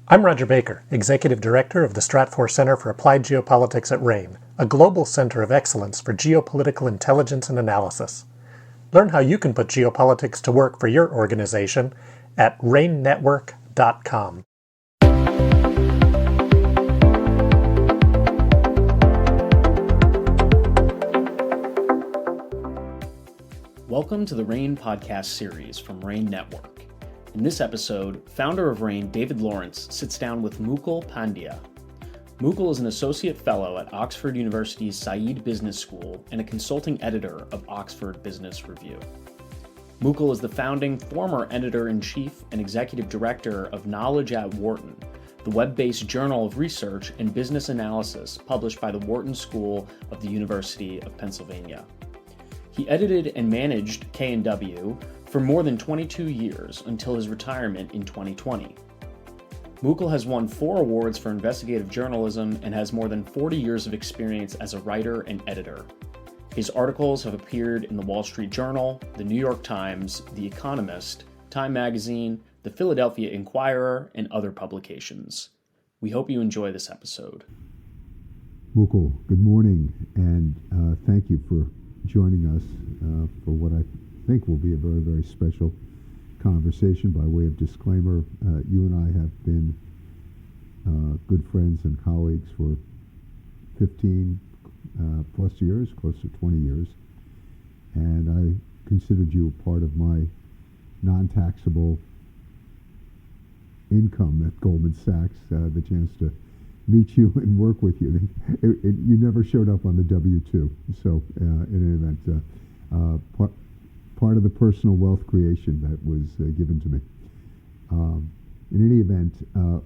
I'm Roger Baker, Executive Director of the Stratfor Center for Applied Geopolitics at RANE, a global center of excellence for geopolitical intelligence and analysis. Learn how you can put geopolitics to work for your organization at ranenetwork.com. Welcome to the RANE podcast series from RANE Network. In this episode, founder of RANE David Lawrence sits down with Mukul Pandya. Mukul is an associate fellow at Oxford University's Said Business School and a consulting editor of Oxford Business Review. Mukul is the founding former editor-in-chief and executive director of Knowledge at Wharton, the web-based journal of research and business analysis published by the Wharton School of the University of Pennsylvania. He edited and managed K&W for more than 22 years until his retirement in 2020. Mukul has won 4 awards for investigative journalism and has more than 40 years of experience as a writer and editor. His articles have appeared in the Wall Street Journal, the New York Times, The Economist, Time Magazine, the Philadelphia Inquirer, and other publications. We hope you enjoy this episode. Mukul, good morning, and thank you for joining us for what I think will be a very, very special conversation. By way of disclaimer, you and I have been good friends and colleagues for 15 plus years, close to 20 years, and I considered you a part of my non-taxable income at Goldman Sachs, the chance to meet you and work with you. You never showed up on the W-2, so in any event, part of the personal wealth creation that was given to me. In any event,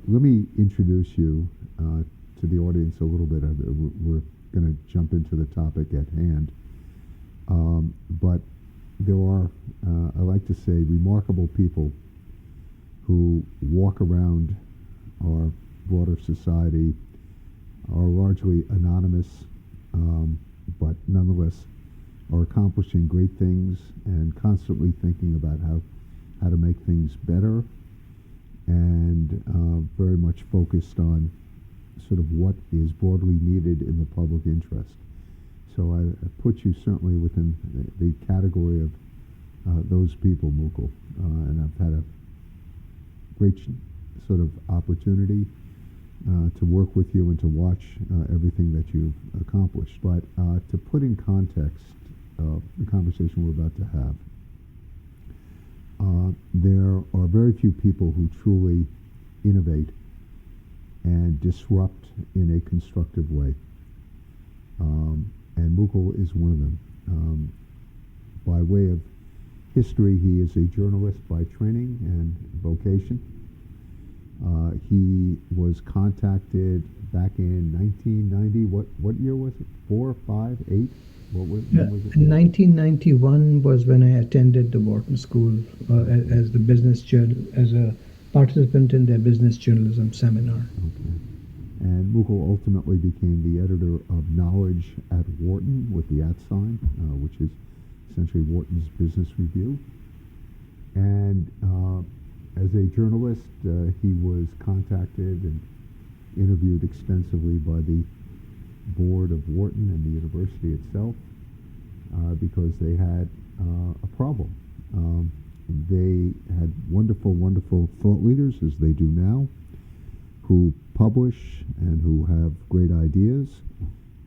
let me introduce you to the audience a little bit. We're going to jump into the topic at hand, but there are, I like to say, remarkable people who walk around our broader society, are largely anonymous, but nonetheless are accomplishing great things and constantly thinking about how to make things better, and very much focused on sort of what is broadly needed in the public interest. So I put you certainly within the category of those people, Mukul, and I've had a great sort of opportunity to work with you and to watch everything that you've accomplished. But to put in context the conversation we're about to have, there are very few people who truly innovate and disrupt in a constructive way. And Mukul is one of them. By way of history, he is a journalist by training and vocation. He was contacted back in 1990. What year was it? 4, 5, 8? When was it? 1991 was when I attended the Wharton School as as a participant in their business journalism seminar. Okay. And Mukul ultimately became the editor of Knowledge at Wharton with the @ sign, which is essentially Wharton's Business Review. And as a journalist, he was contacted and interviewed extensively by the board of Wharton and the university itself because they had a problem. They had wonderful, wonderful thought leaders, as they do now, who publish and who have great ideas,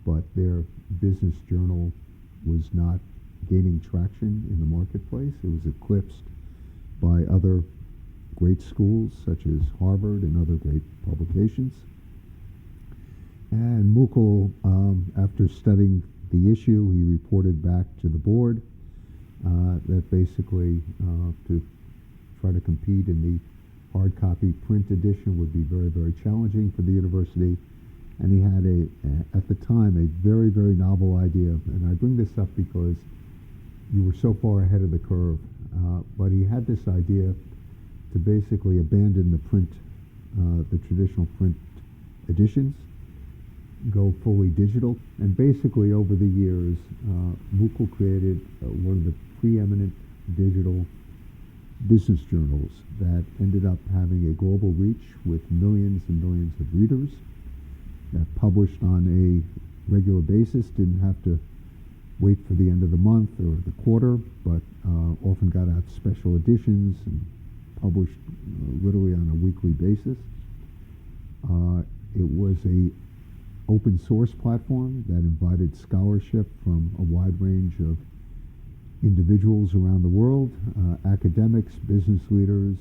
but their business journal was not gaining traction in the marketplace. It was eclipsed by other great schools such as Harvard and other great publications. And Mukul, after studying the issue, he reported back to the board that basically to try to compete in the hard copy print edition would be very, very challenging for the university. And he had at the time, a very, very novel idea. And I bring this up because you were so far ahead of the curve. But he had this idea to basically abandon the traditional print editions, go fully digital. And basically over the years, Mukul created one of the preeminent digital business journals that ended up having a global reach with millions and millions of readers, that published on a regular basis, didn't have to wait for the end of the month or the quarter, but often got out special editions and published literally on a weekly basis. It was a open source platform that invited scholarship from a wide range of individuals around the world, academics, business leaders,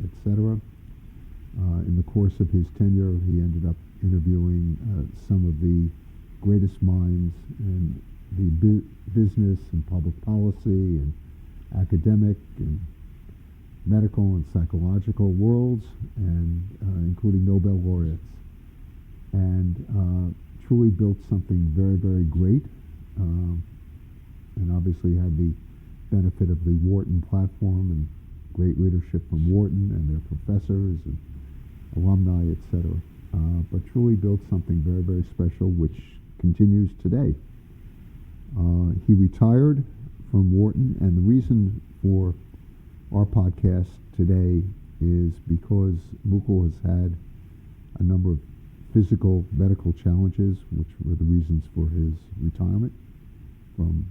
etc. In the course of his tenure, he ended up interviewing some of the greatest minds in the business and public policy and academic and medical and psychological worlds, and including Nobel laureates, and truly built something very, very great, and obviously had the benefit of the Wharton platform and great leadership from Wharton and their professors and alumni, etc. But truly built something very, very special, which continues today. He retired from Wharton, and the reason for our podcast today is because Mukul has had a number of physical medical challenges, which were the reasons for his retirement from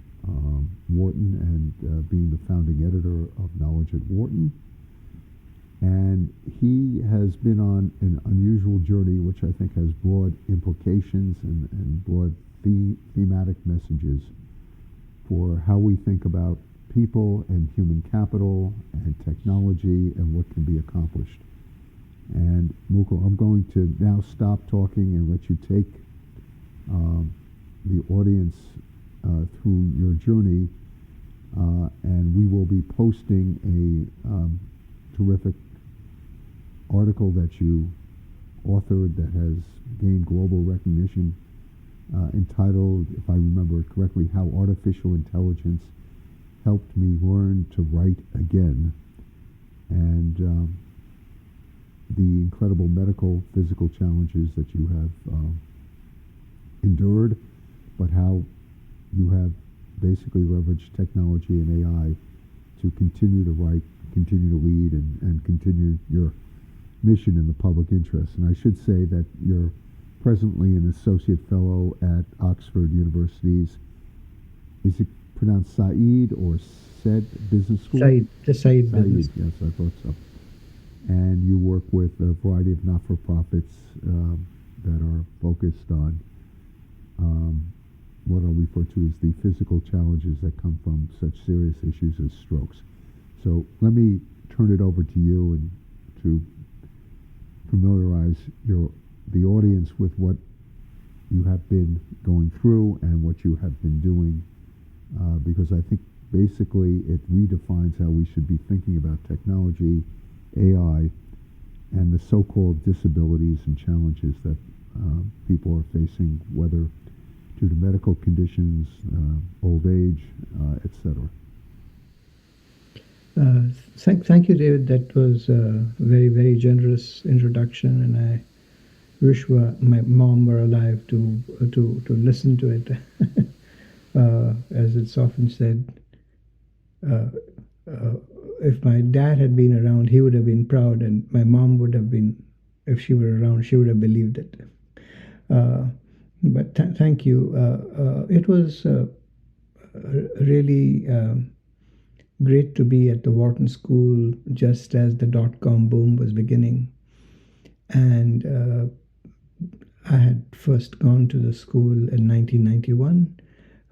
Wharton and being the founding editor of Knowledge at Wharton. And he has been on an unusual journey, which I think has broad implications and broad thematic messages for how we think about people and human capital and technology and what can be accomplished. And Mukul, I'm going to now stop talking and let you take the audience through your journey, and we will be posting a terrific article that you authored that has gained global recognition, entitled, if I remember it correctly, How Artificial Intelligence Helped Me Learn to Write Again, and the incredible medical, physical challenges that you have endured, but how you have basically leveraged technology and AI to continue to write, continue to lead, and continue your mission in the public interest. And I should say that you're presently an associate fellow at Oxford University's, is it pronounced Said or Said Business School? Said, the Said Business. Yes, I thought so. And you work with a variety of not-for-profits that are focused on what I'll refer to as the physical challenges that come from such serious issues as strokes. So let me turn it over to you and to familiarize the audience with what you have been going through and what you have been doing, because I think basically it redefines how we should be thinking about technology, AI, and the so-called disabilities and challenges that people are facing, whether due to medical conditions, old age, etc. Thank you, David. That was a very, very generous introduction, and I wish my mom were alive to listen to it. As it's often said, if my dad had been around, he would have been proud, and my mom would have been, if she were around, she would have believed it. But thank you. It was really great to be at the Wharton School just as the dot-com boom was beginning. And I had first gone to the school in 1991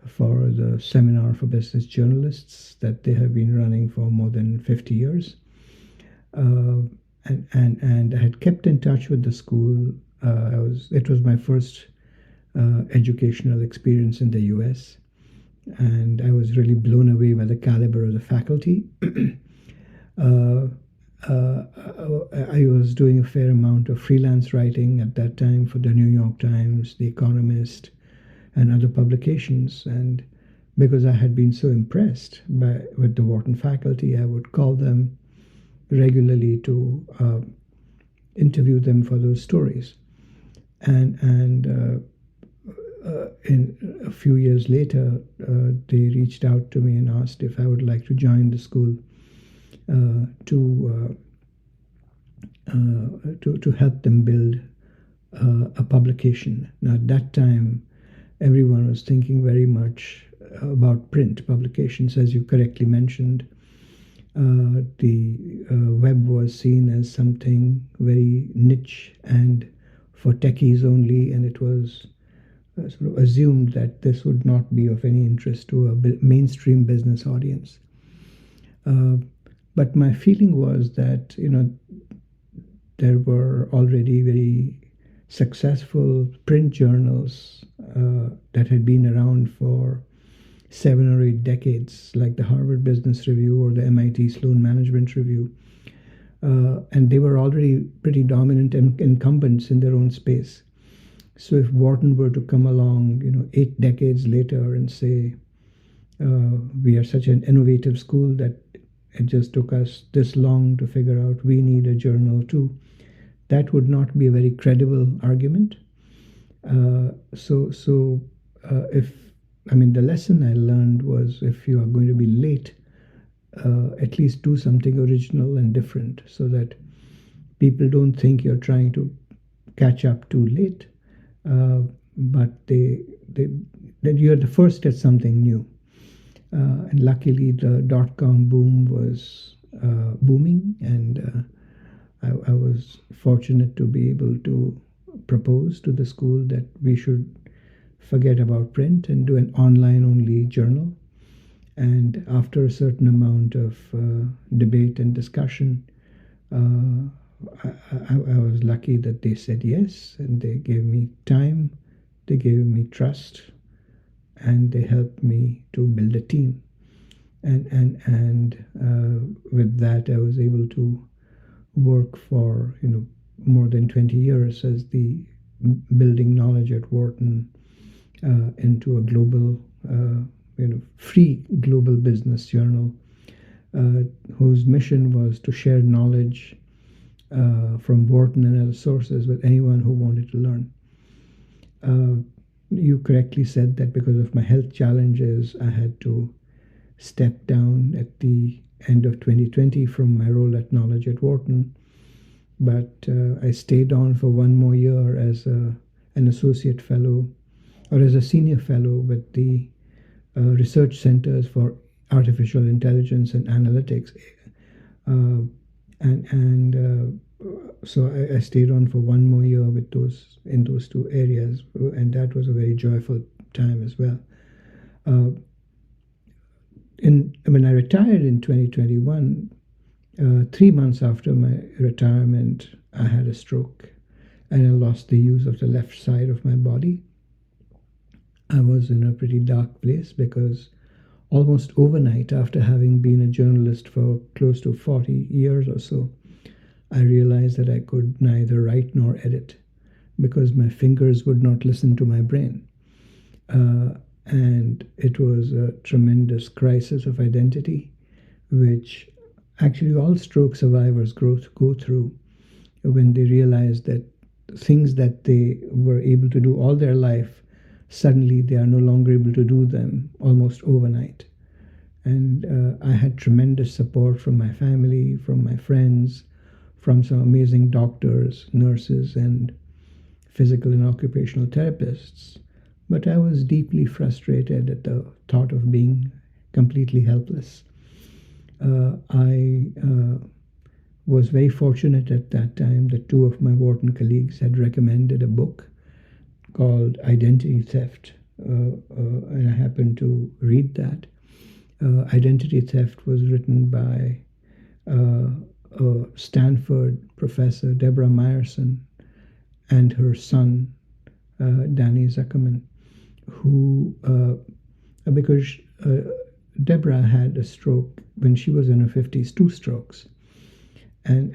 for the Seminar for Business Journalists that they have been running for more than 50 years. And I had kept in touch with the school. It was my first educational experience in the US, and I was really blown away by the caliber of the faculty. I was doing a fair amount of freelance writing at that time for the New York Times, The Economist, and other publications. And because I had been so impressed with the Wharton faculty, I would call them regularly to interview them for those stories. And in a few years later, they reached out to me and asked if I would like to join the school to help them build a publication. Now, at that time, everyone was thinking very much about print publications, as you correctly mentioned. The web was seen as something very niche and for techies only, and it was sort of assumed that this would not be of any interest to a mainstream business audience. But my feeling was that, there were already very successful print journals that had been around for 7 or 8 decades, like the Harvard Business Review or the MIT Sloan Management Review. And they were already pretty dominant incumbents in their own space. So if Wharton were to come along, 8 decades later and say, we are such an innovative school that it just took us this long to figure out we need a journal too, that would not be a very credible argument. The lesson I learned was, if you are going to be late, at least do something original and different, so that people don't think you're trying to catch up too late, but that you're the first at something new. And luckily, the .com boom was booming, and I was fortunate to be able to propose to the school that we should forget about print and do an online-only journal. And after a certain amount of debate and discussion, I was lucky that they said yes, and they gave me time, they gave me trust, and they helped me to build a team. And with that, I was able to work for more than 20 years as the building knowledge at Wharton into a global, free global business journal, whose mission was to share knowledge from Wharton and other sources with anyone who wanted to learn. You correctly said that because of my health challenges, I had to step down at the end of 2020 from my role at Knowledge at Wharton. But I stayed on for 1 more year as an associate fellow, or as a senior fellow with the Research Centers for Artificial Intelligence and Analytics. So I stayed on for 1 more year in those 2 areas, and that was a very joyful time as well. When I retired in 2021, 3 months after my retirement, I had a stroke, and I lost the use of the left side of my body. I was in a pretty dark place because almost overnight, after having been a journalist for close to 40 years or so, I realized that I could neither write nor edit because my fingers would not listen to my brain. And it was a tremendous crisis of identity, which actually all stroke survivors go through when they realize that things that they were able to do all their life, suddenly they are no longer able to do them almost overnight. And I had tremendous support from my family, from my friends, from some amazing doctors, nurses, and physical and occupational therapists. But I was deeply frustrated at the thought of being completely helpless. I was very fortunate at that time that 2 of my Wharton colleagues had recommended a book called Identity Theft, and I happened to read that. Identity Theft was written by Stanford professor Deborah Meyerson and her son, Danny Zuckerman, who, because Deborah had a stroke when she was in her 50s, 2 strokes. And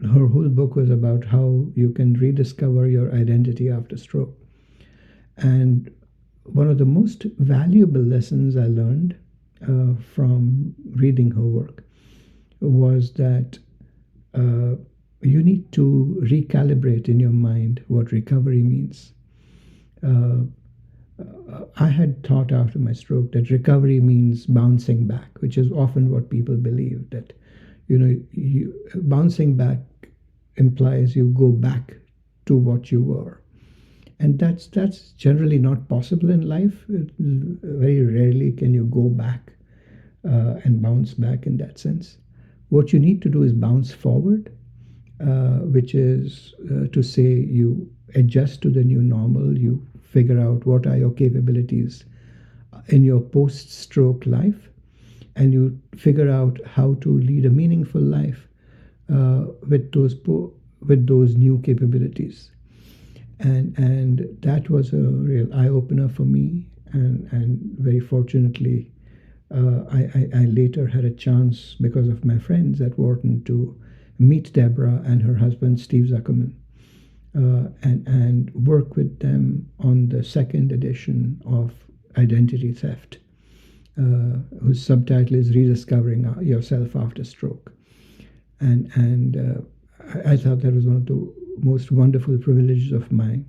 her whole book was about how you can rediscover your identity after stroke. And one of the most valuable lessons I learned from reading her work was that you need to recalibrate in your mind what recovery means. I had thought after my stroke that recovery means bouncing back, which is often what people believe, that Bouncing back implies you go back to what you were, and that's generally not possible in life. Very rarely can you go back and bounce back in that sense. What you need to do is bounce forward, which is to say you adjust to the new normal, you figure out what are your capabilities in your post-stroke life, and you figure out how to lead a meaningful life with those new capabilities. And that was a real eye-opener for me, and very fortunately I later had a chance, because of my friends at Wharton, to meet Deborah and her husband Steve Zuckerman, and work with them on the second edition of Identity Theft, whose subtitle is Rediscovering Yourself After Stroke. And I thought that was one of the most wonderful privileges of my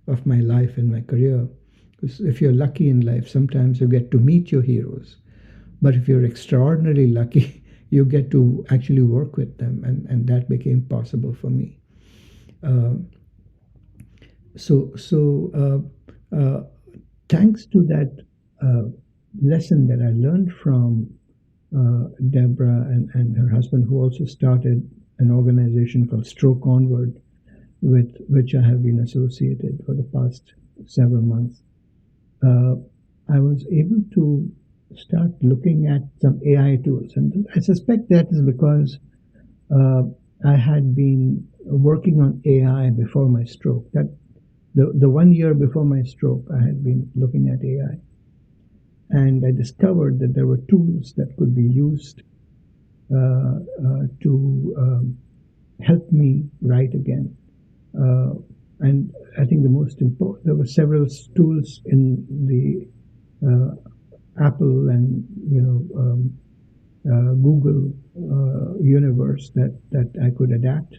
life and my career. Because if you're lucky in life, sometimes you get to meet your heroes. But if you're extraordinarily lucky, you get to actually work with them, and that became possible for me. Thanks to that lesson that I learned from Deborah and her husband, who also started an organization called Stroke Onward, with which I have been associated for the past several months, I was able to start looking at some AI tools. And I suspect that is because I had been working on AI before my stroke. That the 1 year before my stroke, I had been looking at AI. And I discovered that there were tools that could be used to help me write again. And I think the most important, there were several tools in the Apple and Google universe that I could adapt.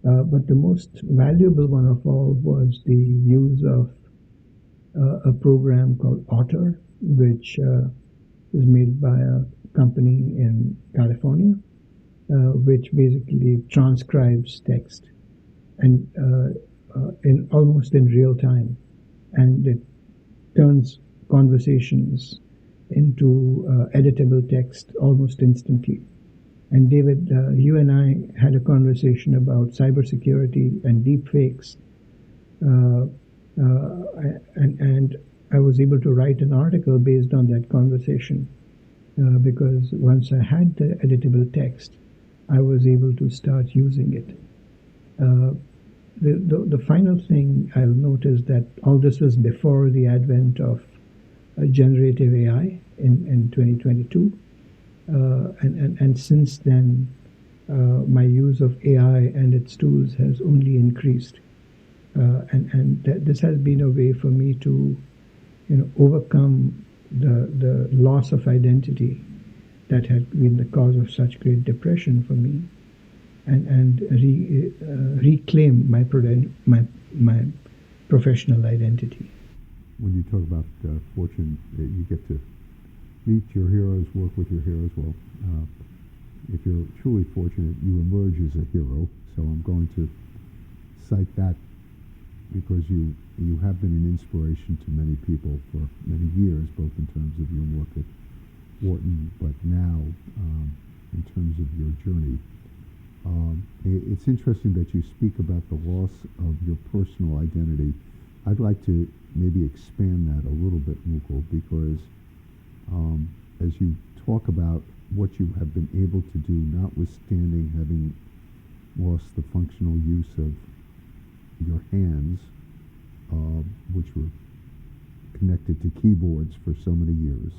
But the most valuable one of all was the use of a program called Otter, which is made by a company in California, which basically transcribes text and in almost in real time, and it turns conversations into editable text almost instantly. And David, you and I had a conversation about cybersecurity and deep fakes, and I was able to write an article based on that conversation, because once I had the editable text, I was able to start using it. The final thing I'll note is that all this was before the advent of generative AI in 2022. And since then, my use of AI and its tools has only increased. This has been a way for me to overcome the loss of identity that had been the cause of such great depression for me, and reclaim my professional identity. When you talk about fortune, you get to meet your heroes, work with your heroes. Well, if you're truly fortunate, you emerge as a hero. So I'm going to cite that because you have been an inspiration to many people for many years, both in terms of your work at Wharton, but now in terms of your journey. It's interesting that you speak about the loss of your personal identity. I'd like to maybe expand that a little bit, Mukul, because as you talk about what you have been able to do, notwithstanding having lost the functional use of your hands, which were connected to keyboards for so many years,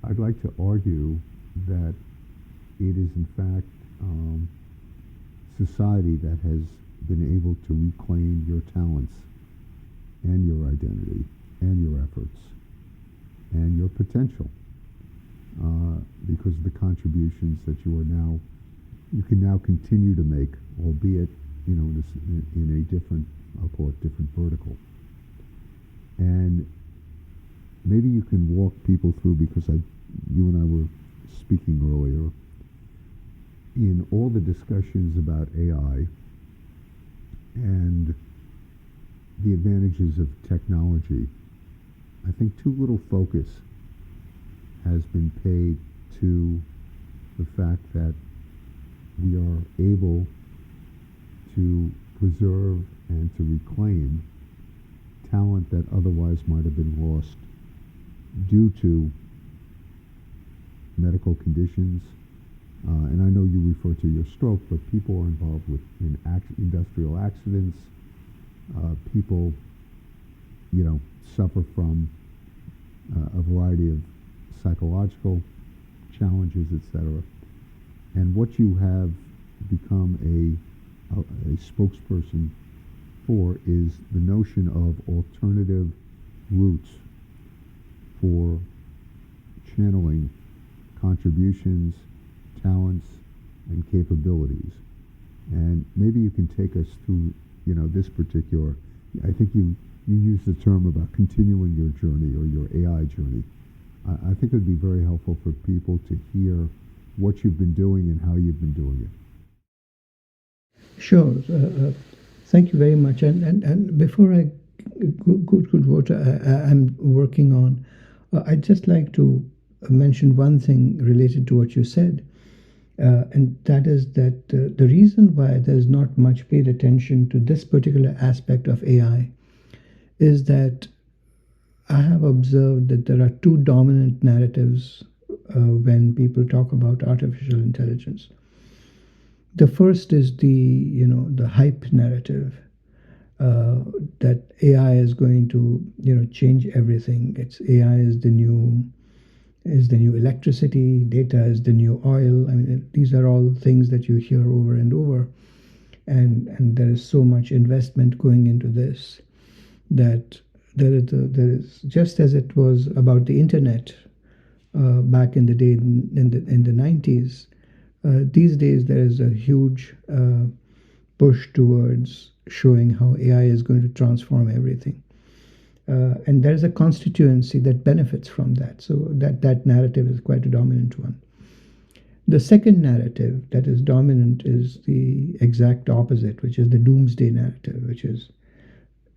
I'd like to argue that it is in fact society that has been able to reclaim your talents and your identity and your efforts and your potential, because of the contributions that you can now continue to make, albeit in a different, I'll call it different vertical. And maybe you can walk people through, because you and I were speaking earlier in all the discussions about AI and the advantages of technology, I think too little focus has been paid to the fact that we are able to preserve and to reclaim talent that otherwise might have been lost due to medical conditions. And I know you refer to your stroke, but people are involved in industrial accidents. People, suffer from a variety of psychological challenges, etc. And what you have become a spokesperson for is the notion of alternative routes for channeling contributions, talents, and capabilities. And maybe you can take us through, this particular, I think you used the term about continuing your journey or your AI journey. I think it would be very helpful for people to hear what you've been doing and how you've been doing it. Sure. Thank you very much. And before I go to what I'm working on, I'd just like to mention one thing related to what you said. And that is that the reason why there's not much paid attention to this particular aspect of AI is that I have observed that there are two dominant narratives when people talk about artificial intelligence. The first is the hype narrative that AI is going to change everything. AI is the new electricity, data is the new oil. I mean, these are all things that you hear over and over, and there is so much investment going into this that there is just as it was about the internet back in the day in the 90s. These days there is a huge push towards showing how AI is going to transform everything. And there's a constituency that benefits from that. So that narrative is quite a dominant one. The second narrative that is dominant is the exact opposite, which is the doomsday narrative, which is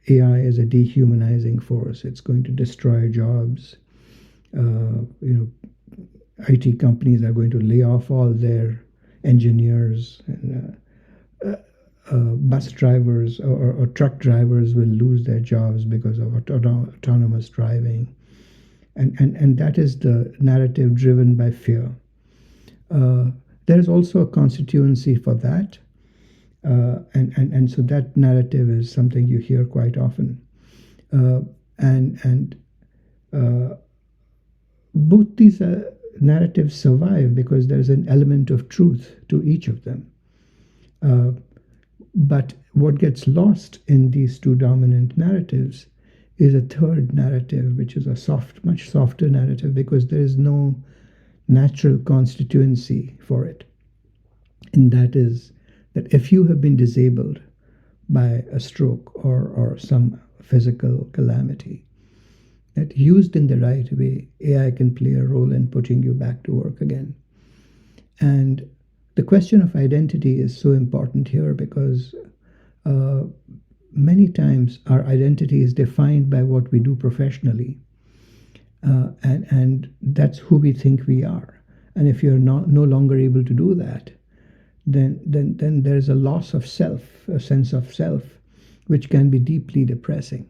AI is a dehumanizing force. It's going to destroy jobs. IT companies are going to lay off all their engineers, and bus drivers or truck drivers will lose their jobs because of autonomous driving. And that is the narrative driven by fear. There is also a constituency for that. And so that narrative is something you hear quite often. Both these narratives survive because there's an element of truth to each of them. But what gets lost in these two dominant narratives is a third narrative, which is a much softer narrative, because there is no natural constituency for it. And that is that if you have been disabled by a stroke or some physical calamity, that used in the right way, AI can play a role in putting you back to work again. And the question of identity is so important here because many times our identity is defined by what we do professionally. And that's who we think we are. And if you're no longer able to do that, then there's a loss of self, a sense of self, which can be deeply depressing.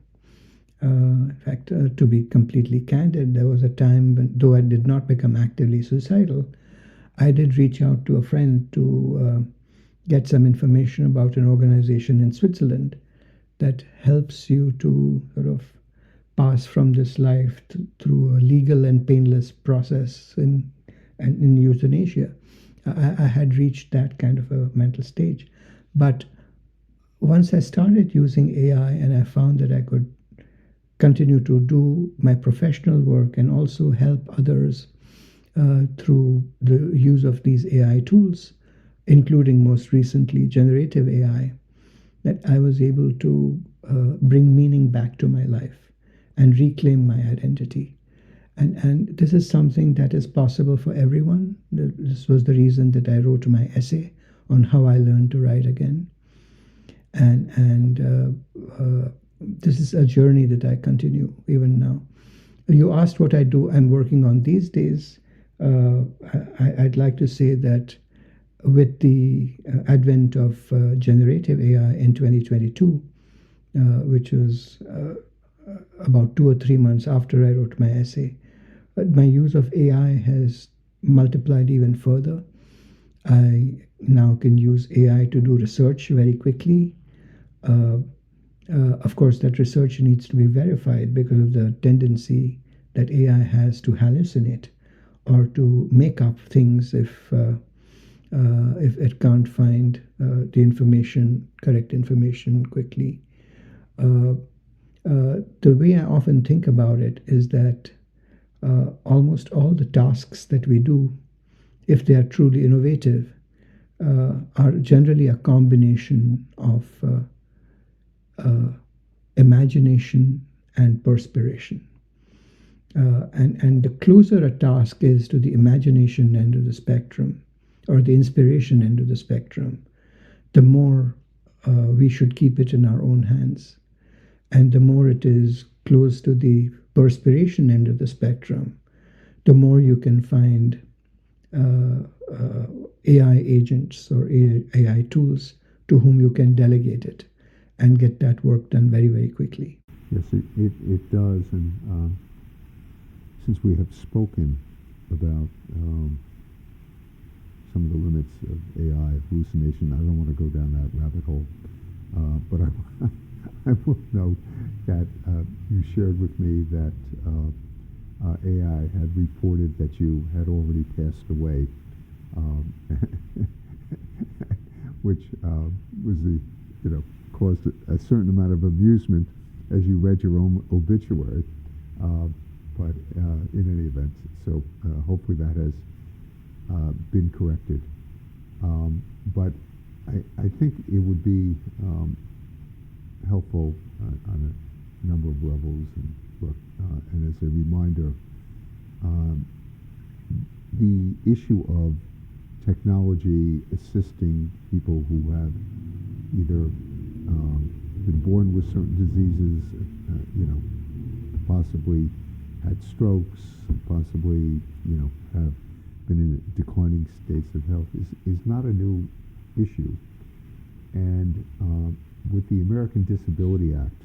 In fact, to be completely candid, there was a time when, though I did not become actively suicidal, I did reach out to a friend to get some information about an organization in Switzerland that helps you to sort of pass from this life through a legal and painless process in euthanasia. I had reached that kind of a mental stage. But once I started using AI and I found that I could continue to do my professional work and also help others through the use of these AI tools, including most recently generative AI, that I was able to bring meaning back to my life and reclaim my identity. And this is something that is possible for everyone. This was the reason that I wrote my essay on how I learned to write again. And this is a journey that I continue even now. You asked what I do. I'm working on these days. I'd like to say that with the advent of generative AI in 2022, which was about 2 or 3 months after I wrote my essay, my use of AI has multiplied even further. I now can use AI to do research very quickly. Of course, that research needs to be verified because of the tendency that AI has to hallucinate or to make up things if it can't find the correct information quickly. The way I often think about it is that almost all the tasks that we do, if they are truly innovative, are generally a combination of imagination and perspiration. And the closer a task is to the imagination end of the spectrum, or the inspiration end of the spectrum, the more we should keep it in our own hands. And the more it is close to the perspiration end of the spectrum, the more you can find AI agents or AI tools to whom you can delegate it and get that work done very, very quickly. Yes, it does. And since we have spoken about some of the limits of AI hallucination, I don't want to go down that rabbit hole, but I will note that you shared with me that AI had reported that you had already passed away, which was caused a certain amount of amusement as you read your own obituary. But in any event, so hopefully that has been corrected. But I think it would be helpful on a number of levels. And as a reminder, the issue of technology assisting people who have either been born with certain diseases, possibly had strokes, possibly have been in declining states of health is not a new issue. And with the American Disability Act,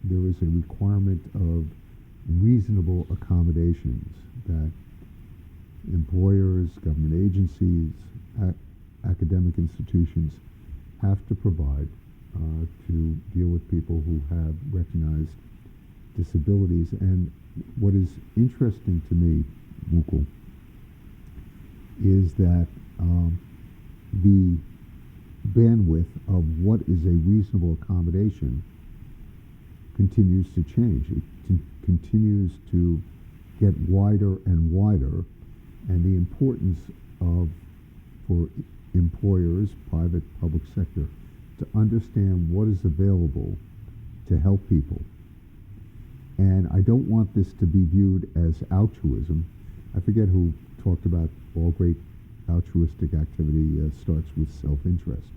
there is a requirement of reasonable accommodations that employers, government agencies, academic institutions have to provide to deal with people who have recognized disabilities. And what is interesting to me, Mukul, is that the bandwidth of what is a reasonable accommodation continues to change. It continues to get wider and wider, and the importance for employers, private, public sector, to understand what is available to help people. And I don't want this to be viewed as altruism. I forget who talked about all great altruistic activity starts with self-interest.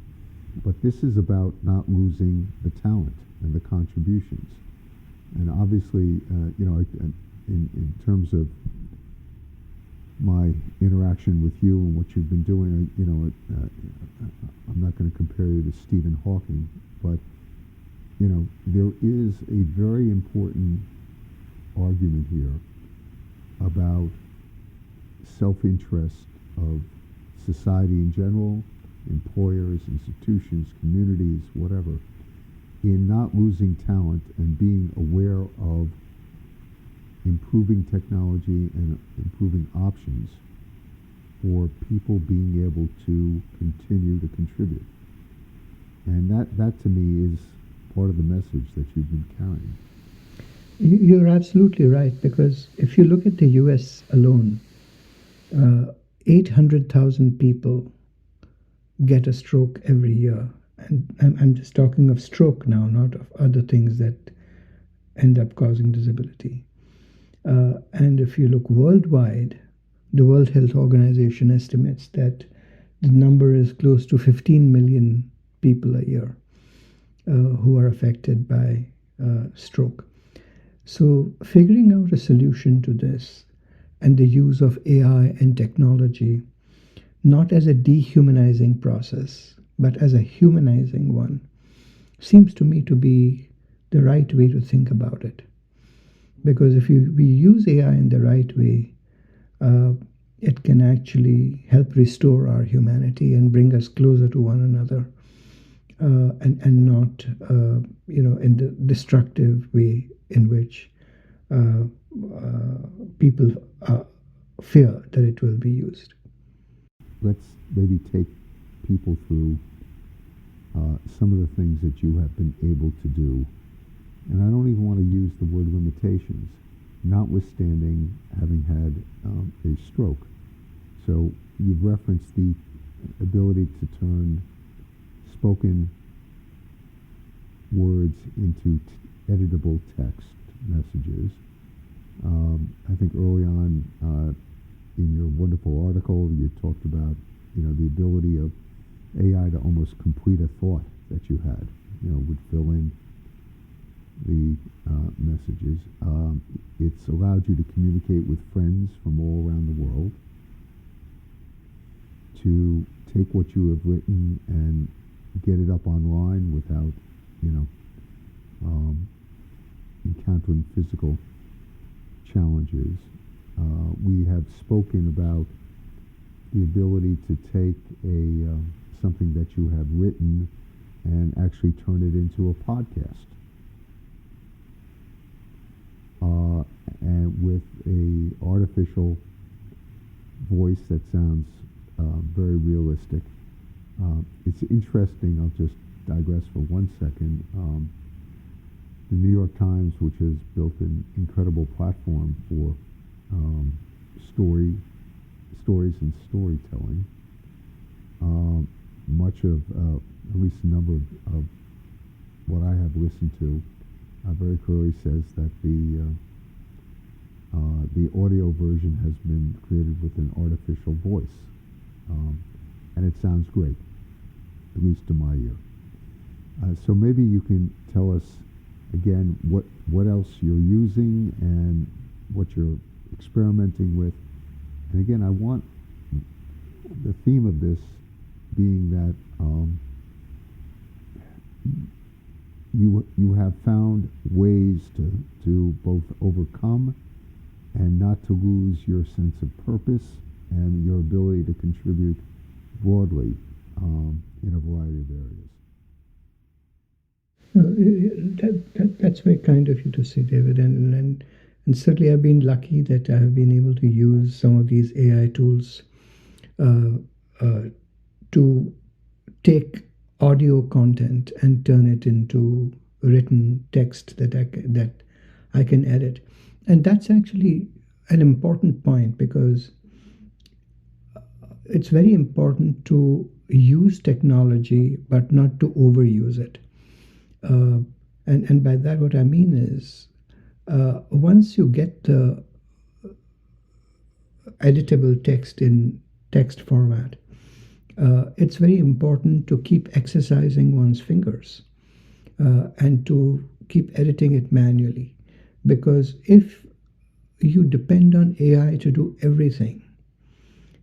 But this is about not losing the talent and the contributions. And obviously, in terms of my interaction with you and what you've been doing, I'm not going to compare you to Stephen Hawking, but there is a very important argument here about self-interest of society in general, employers, institutions, communities, whatever, in not losing talent and being aware of improving technology and improving options for people being able to continue to contribute. And that to me is part of the message that you've been carrying. You're absolutely right, because if you look at the US alone, 800,000 people get a stroke every year. And I'm just talking of stroke now, not of other things that end up causing disability. And if you look worldwide, the World Health Organization estimates that the number is close to 15 million people a year who are affected by stroke. So figuring out a solution to this and the use of AI and technology, not as a dehumanizing process, but as a humanizing one, seems to me to be the right way to think about it. Because if we use AI in the right way, it can actually help restore our humanity and bring us closer to one another, and not, in the destructive way in which people fear that it will be used. Let's maybe take people through some of the things that you have been able to do. And I don't even want to use the word limitations, notwithstanding having had a stroke. So you've referenced the ability to turn spoken words into editable text messages. I think early on in your wonderful article, you talked about the ability of AI to almost complete a thought that you had. Would fill in the messages. It's allowed you to communicate with friends from all around the world, to take what you have written and get it up online without, encountering physical challenges. We have spoken about the ability to take something that you have written and actually turn it into a podcast. And with a artificial voice that sounds very realistic. It's interesting, I'll just digress for 1 second. The New York Times, which has built an incredible platform for stories and storytelling, much of, at least a number of what I have listened to, very clearly says that the audio version has been created with an artificial voice, and it sounds great, at least to my ear. So maybe you can tell us again what else you're using and what you're experimenting with. And again, I want the theme of this being that you have found ways to both overcome and not to lose your sense of purpose and your ability to contribute broadly in a variety of areas. That's very kind of you to say, David, and certainly I've been lucky that I have been able to use some of these AI tools to take audio content and turn it into written text that I can edit. And that's actually an important point, because it's very important to use technology but not to overuse it. And by that what I mean is, once you get the editable text in text format, it's very important to keep exercising one's fingers and to keep editing it manually. Because if you depend on AI to do everything,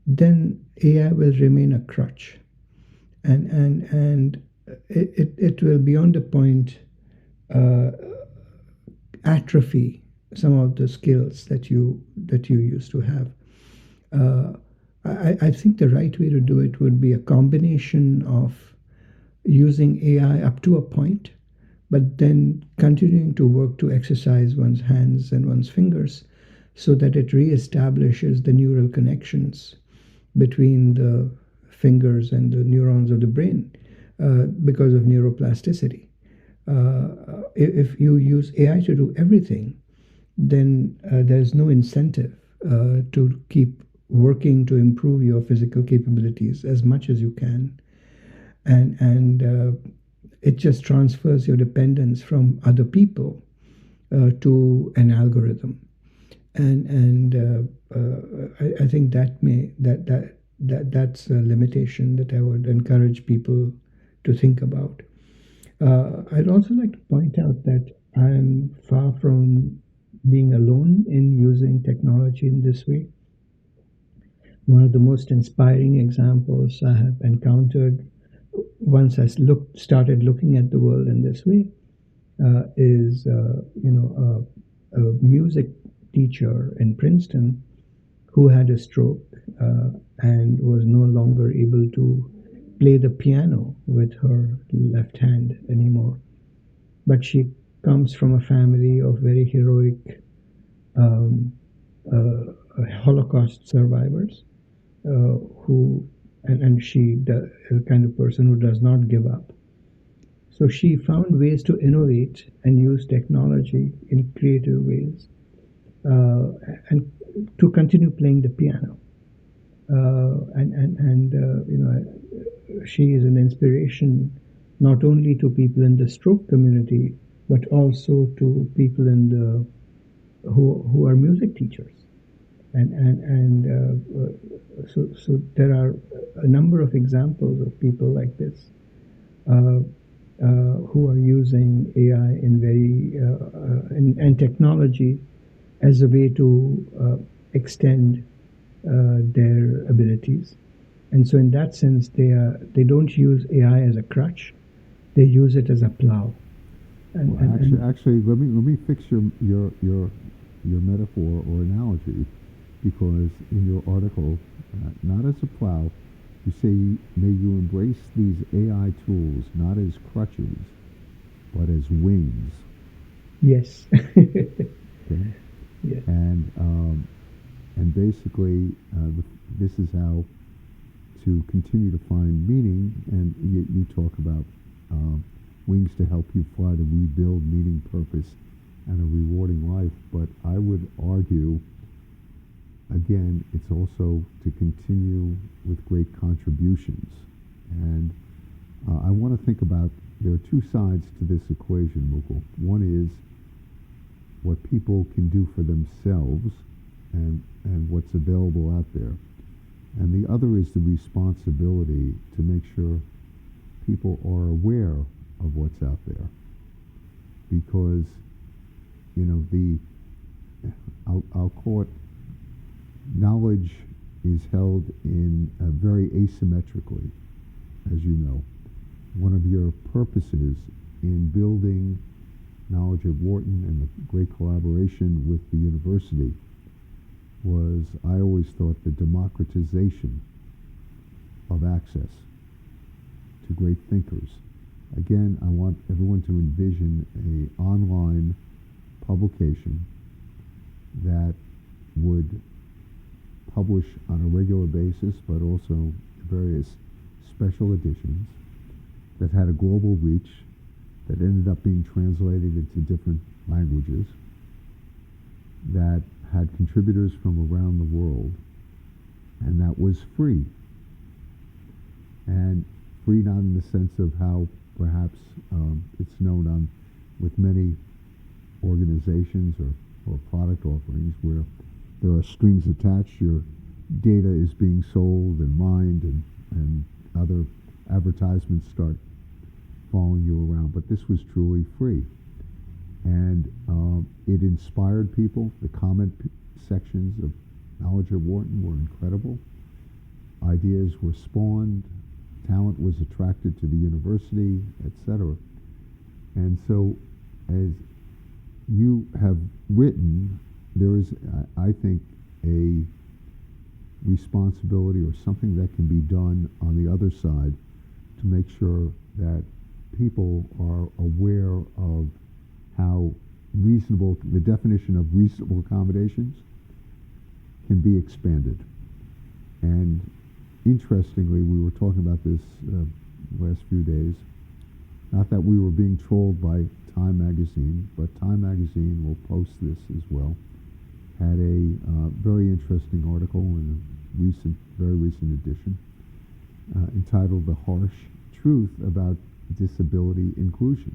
then AI will remain a crutch, and it will beyond a point atrophy some of the skills that you used to have. I think the right way to do it would be a combination of using AI up to a point, but then continuing to work to exercise one's hands and one's fingers so that it reestablishes the neural connections between the fingers and the neurons of the brain because of neuroplasticity. If you use AI to do everything, then there's no incentive to keep working to improve your physical capabilities as much as you can. And it just transfers your dependence from other people to an algorithm. I think that's a limitation that I would encourage people to think about. I'd also like to point out that I'm far from being alone in using technology in this way. One of the most inspiring examples I have encountered once I started looking at the world in this way is a music teacher in Princeton who had a stroke and was no longer able to play the piano with her left hand anymore. But she comes from a family of very heroic um, Holocaust survivors who, and she is the kind of person who does not give up. So she found ways to innovate and use technology in creative ways and to continue playing the piano. She is an inspiration not only to people in the stroke community, but also to people in the who are music teachers. So there are a number of examples of people like this who are using AI and technology as a way to extend their abilities. And so in that sense, they don't use AI as a crutch; they use it as a plow. Actually, let me fix your metaphor or analogy, because in your article, not as a plow, you say may you embrace these AI tools not as crutches, but as wings. Yes. Okay. Yes. And basically, this is how to continue to find meaning. And you talk about wings to help you fly, to rebuild meaning, purpose, and a rewarding life. But I would argue, again, it's also to continue with great contributions. And I want to think about, there are two sides to this equation, Mukul. One is what people can do for themselves and what's available out there. And the other is the responsibility to make sure people are aware of what's out there. Because, I'll call it, knowledge is held in very asymmetrically, as you know. One of your purposes in building knowledge at Wharton and the great collaboration with the university was, I always thought, the democratization of access to great thinkers. Again, I want everyone to envision an online publication that would publish on a regular basis, but also various special editions that had a global reach, that ended up being translated into different languages, that had contributors from around the world, and that was free. And free not in the sense of how perhaps it's known with many organizations or product offerings, where there are strings attached, your data is being sold and mined, and other advertisements start following you around. But this was truly free. And it inspired people. The comment sections of Knowledge at Wharton were incredible. Ideas were spawned. Talent was attracted to the university, etc. And so, as you have written, there is, I think, a responsibility or something that can be done on the other side to make sure that people are aware of how the definition of reasonable accommodations can be expanded. And interestingly, we were talking about this last few days. Not that we were being trolled by Time Magazine, but Time Magazine will post this as well. Had a very interesting article in a very recent edition entitled "The Harsh Truth About Disability Inclusion."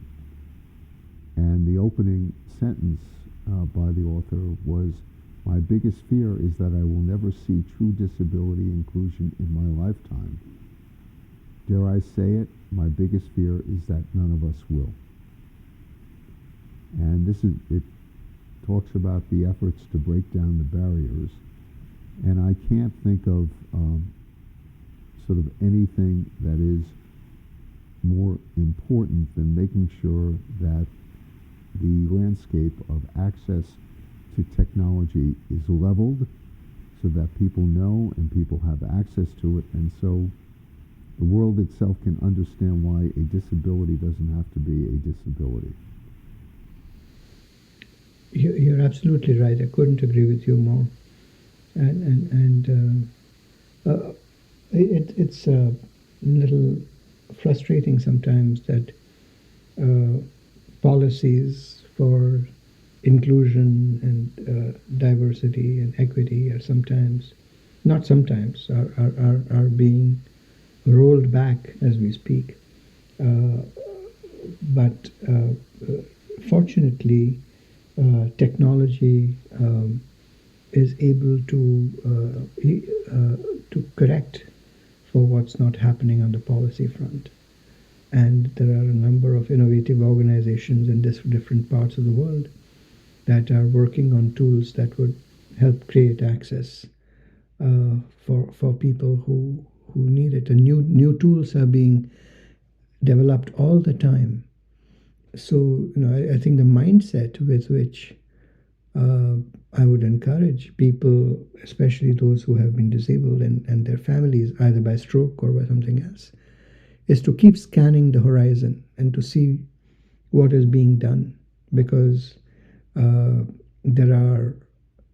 And the opening sentence by the author was, My biggest fear is that I will never see true disability inclusion in my lifetime. Dare I say it, my biggest fear is that none of us will. And it talks about the efforts to break down the barriers. And I can't think of sort of anything that is more important than making sure that the landscape of access to technology is leveled so that people know and people have access to it, and so the world itself can understand why a disability doesn't have to be a disability. You're absolutely right. I couldn't agree with you more. It's a little frustrating sometimes that policies for inclusion and diversity and equity are sometimes, not sometimes, are being rolled back as we speak. But fortunately, technology is able to correct for what's not happening on the policy front. And there are a number of innovative organizations in different parts of the world that are working on tools that would help create access for people who need it. And new tools are being developed all the time. So I think the mindset with which I would encourage people, especially those who have been disabled and their families, either by stroke or by something else, is to keep scanning the horizon and to see what is being done, because there are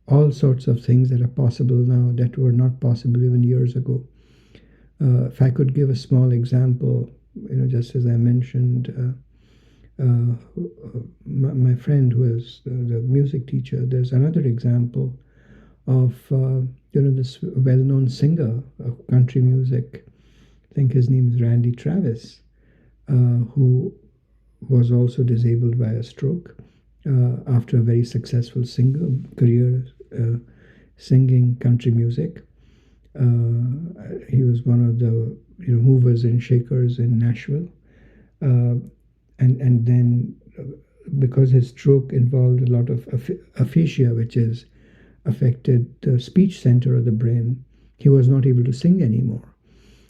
all sorts of things that are possible now that were not possible even years ago. If I could give a small example, just as I mentioned, my friend who is the music teacher, there's another example of this well-known singer of country music. I think his name is Randy Travis, who was also disabled by a stroke after a very successful career singing country music. He was one of the movers and shakers in Nashville. And then because his stroke involved a lot of aphasia, which is affected the speech center of the brain, he was not able to sing anymore.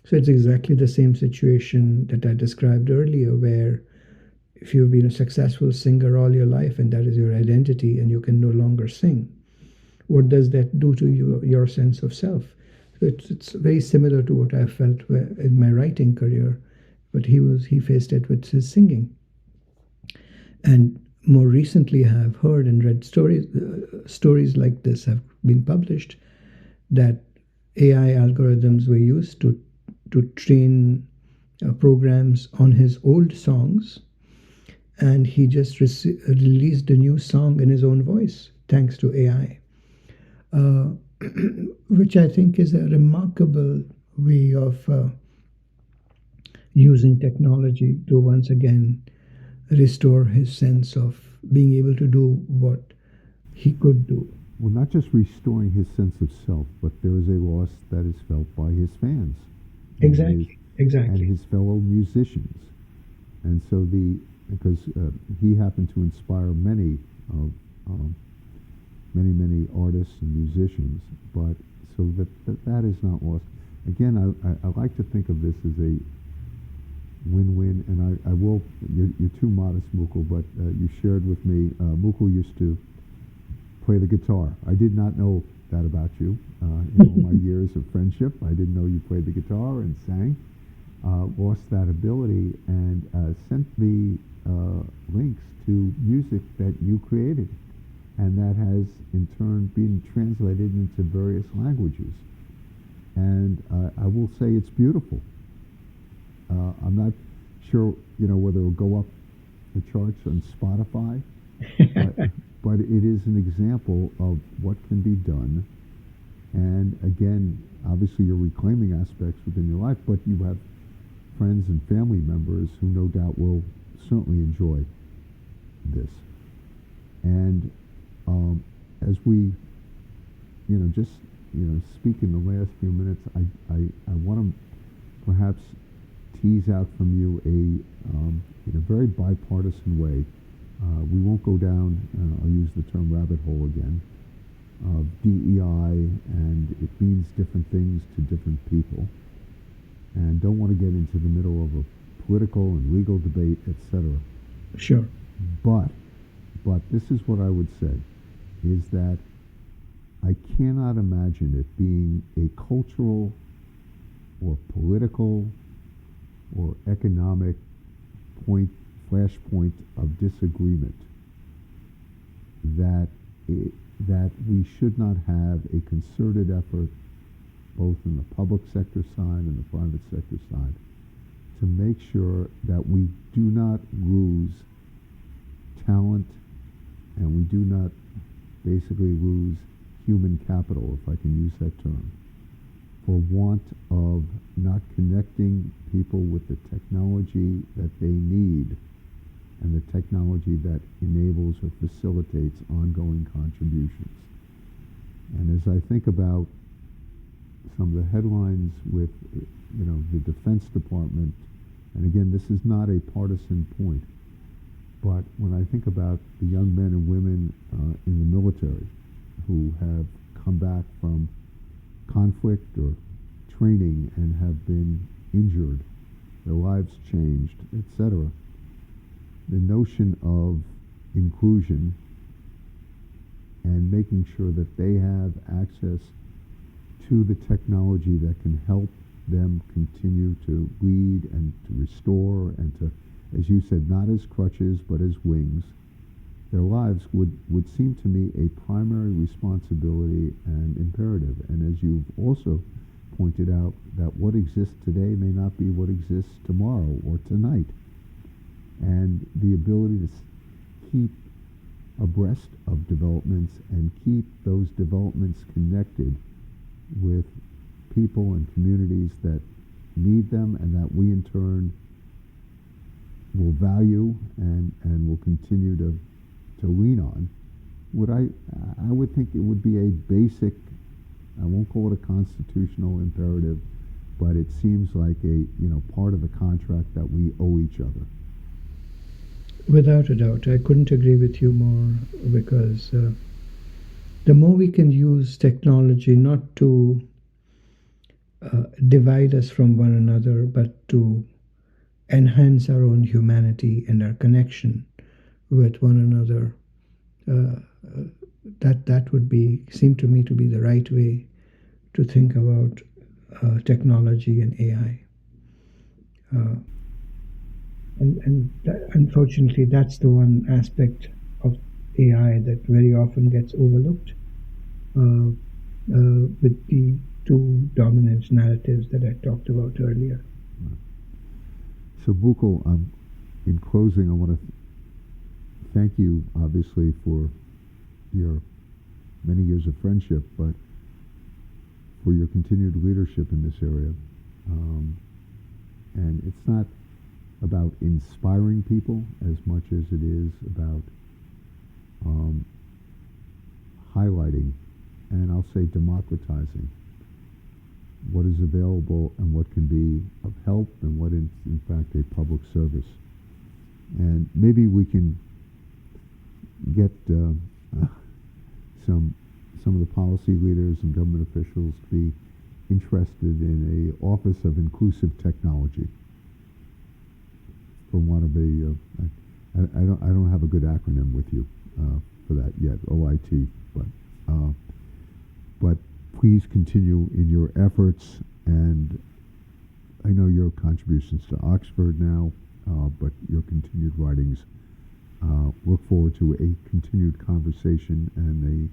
So it's exactly the same situation that I described earlier, where if you've been a successful singer all your life and that is your identity and you can no longer sing, what does that do to your sense of self? So it's very similar to what I felt in my writing career, but he faced it with his singing. And more recently, I have heard and read stories like this have been published, that AI algorithms were used to train programs on his old songs, and he just released a new song in his own voice thanks to AI, which I think is a remarkable way of using technology to once again restore his sense of being able to do what he could do. Well, not just restoring his sense of self, but there is a loss that is felt by his fans. Exactly. And his fellow musicians. And so because he happened to inspire many artists and musicians, but so that is not lost. Again, I like to think of this as a win-win, and I will, you're too modest, Mukul, but you shared with me, Mukul used to play the guitar. I did not know that about you in all my years of friendship. I didn't know you played the guitar and sang. Lost that ability and sent me links to music that you created, and that has in turn been translated into various languages. And I will say it's beautiful. I'm not sure, whether it'll go up the charts on Spotify, but it is an example of what can be done. And again, obviously you're reclaiming aspects within your life, but you have friends and family members who no doubt will certainly enjoy this. And as we just speak in the last few minutes. I want to perhaps tease out from you in a very bipartisan way. We won't go down, I'll use the term rabbit hole again, of DEI, and it means different things to different people. And don't want to get into the middle of a political and legal debate, etc. Sure. But this is what I would say, is that I cannot imagine it being a cultural or political or economic flashpoint of disagreement that we should not have a concerted effort, both in the public sector side and the private sector side, to make sure that we do not lose talent and we do not basically lose human capital, if I can use that term, for want of not connecting people with the technology that they need and the technology that enables or facilitates ongoing contributions. And as I think about some of the headlines with, the Defense Department, and again, this is not a partisan point, but when I think about the young men and women in the military who have come back from conflict or training and have been injured, their lives changed, etc., the notion of inclusion and making sure that they have access to the technology that can help them continue to lead and to restore and to, as you said, not as crutches but as wings, their lives would seem to me a primary responsibility and imperative. And as you've also pointed out, that what exists today may not be what exists tomorrow or tonight. And the ability to keep abreast of developments and keep those developments connected with people and communities that need them and that we in turn will value and will continue to lean on, I would think it would be a basic, I won't call it a constitutional imperative, but it seems like a part of the contract that we owe each other. Without a doubt, I couldn't agree with you more, because the more we can use technology not to divide us from one another, but to enhance our own humanity and our connection with one another, that would seem to me to be the right way to think about technology and AI. And unfortunately, that's the one aspect of AI that very often gets overlooked with the two dominant narratives that I talked about earlier. So, Mukul, in closing, I want to thank you, obviously, for your many years of friendship, but for your continued leadership in this area. And it's not about inspiring people as much as it is about highlighting, and I'll say democratizing, what is available and what can be of help and what is in fact a public service. And maybe we can get some of the policy leaders and government officials to be interested in a Office of Inclusive Technology. For one of I don't have a good acronym with you for that yet, OIT, but please continue in your efforts, and I know your contributions to Oxford now, but your continued writings. Look forward to a continued conversation and a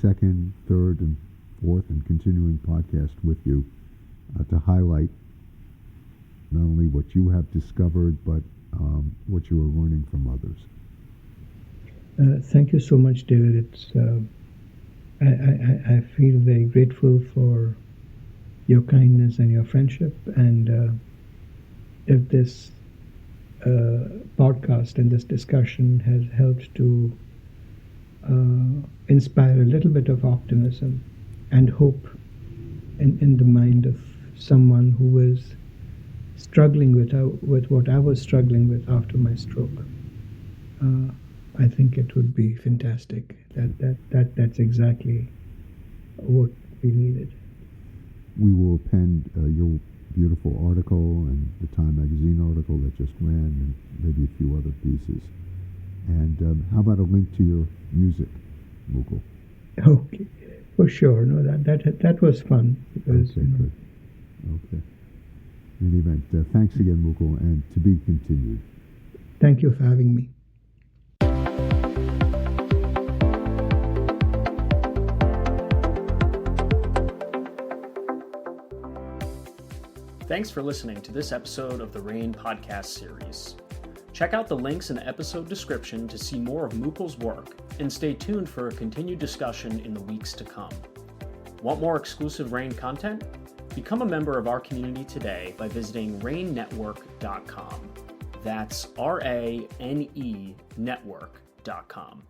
second, third, and fourth and continuing podcast with you to highlight not only what you have discovered, but what you are learning from others. Thank you so much, David. It's I feel very grateful for your kindness and your friendship. And if this podcast and this discussion has helped to inspire a little bit of optimism and hope in the mind of someone who was struggling with what I was struggling with after my stroke. I think it would be fantastic. That's exactly what we needed. We will append your beautiful article and the Time magazine article that just ran, and maybe a few other pieces. And how about a link to your music, Mukul? Okay, for sure. No, that was fun. Because, okay, good. Okay. In any event, thanks again, Mukul, and to be continued. Thank you for having me. Thanks for listening to this episode of the RANE podcast series. Check out the links in the episode description to see more of Mukul's work, and stay tuned for a continued discussion in the weeks to come. Want more exclusive RANE content? Become a member of our community today by visiting ranenetwork.com. That's RANE network.com.